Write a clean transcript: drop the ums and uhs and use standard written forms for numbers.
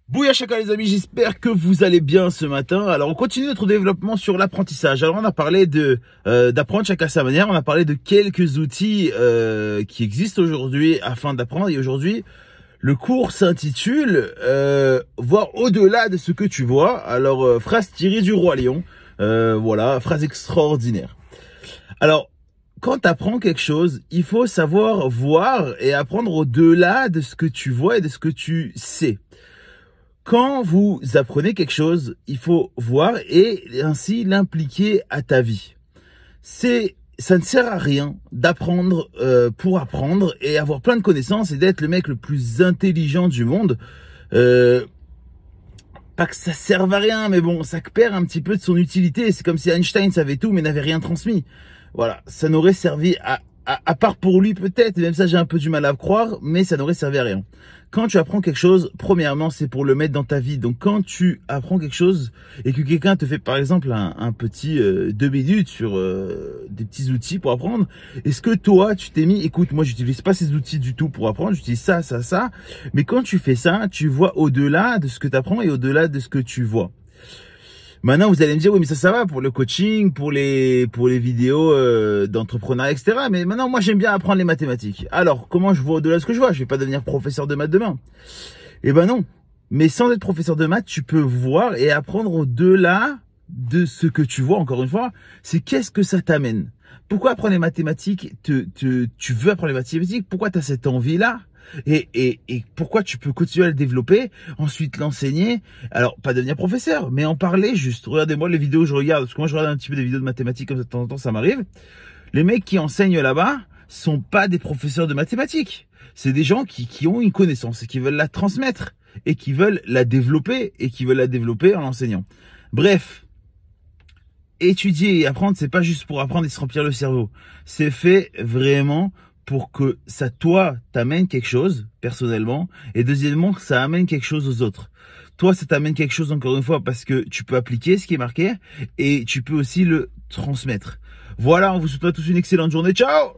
Bouya chacun les amis, j'espère que vous allez bien ce matin. Alors on continue notre développement sur l'apprentissage. Alors on a parlé d'apprendre chacun à sa manière, on a parlé de quelques outils qui existent aujourd'hui afin d'apprendre. Et aujourd'hui, le cours s'intitule voir au-delà de ce que tu vois. Alors phrase tirée du Roi Lion, voilà, phrase extraordinaire. Alors quand tu apprends quelque chose, il faut savoir voir et apprendre au-delà de ce que tu vois et de ce que tu sais. Quand vous apprenez quelque chose, il faut voir et ainsi l'impliquer à ta vie. Ça ne sert à rien d'apprendre pour apprendre et avoir plein de connaissances et d'être le mec le plus intelligent du monde. Pas que ça serve à rien, mais bon, ça perd un petit peu de son utilité. C'est comme si Einstein savait tout mais n'avait rien transmis. Voilà, ça n'aurait servi à part pour lui peut-être, même ça j'ai un peu du mal à croire, mais ça n'aurait servi à rien. Quand tu apprends quelque chose, premièrement, c'est pour le mettre dans ta vie. Donc quand tu apprends quelque chose et que quelqu'un te fait par exemple un petit 2 minutes sur des petits outils pour apprendre, est-ce que toi tu t'es mis, écoute, moi j'utilise pas ces outils du tout pour apprendre, j'utilise ça, mais quand tu fais ça, tu vois au-delà de ce que tu apprends et au-delà de ce que tu vois. Maintenant, vous allez me dire, oui, mais ça va pour le coaching, pour les vidéos d'entrepreneuriat, etc. Mais maintenant, moi, j'aime bien apprendre les mathématiques. Alors, comment je vois au-delà de ce que je vois? Je vais pas devenir professeur de maths demain. Eh ben non. Mais sans être professeur de maths, tu peux voir et apprendre au-delà de ce que tu vois, encore une fois. C'est qu'est-ce que ça t'amène? Pourquoi apprendre les mathématiques? Tu veux apprendre les mathématiques? Pourquoi tu as cette envie-là? Et pourquoi tu peux continuer à le développer, ensuite l'enseigner, alors pas devenir professeur, mais en parler juste. Regardez-moi les vidéos que je regarde, parce que moi je regarde un petit peu des vidéos de mathématiques comme ça de temps en temps, ça m'arrive. Les mecs qui enseignent là-bas sont pas des professeurs de mathématiques, c'est des gens qui ont une connaissance et qui veulent la transmettre et qui veulent la développer en l'enseignant. Bref, étudier et apprendre, c'est pas juste pour apprendre et se remplir le cerveau, c'est fait vraiment pour que ça, toi, t'amène quelque chose, personnellement, et deuxièmement, que ça amène quelque chose aux autres. Toi, ça t'amène quelque chose, encore une fois, parce que tu peux appliquer ce qui est marqué, et tu peux aussi le transmettre. Voilà, on vous souhaite à tous une excellente journée. Ciao!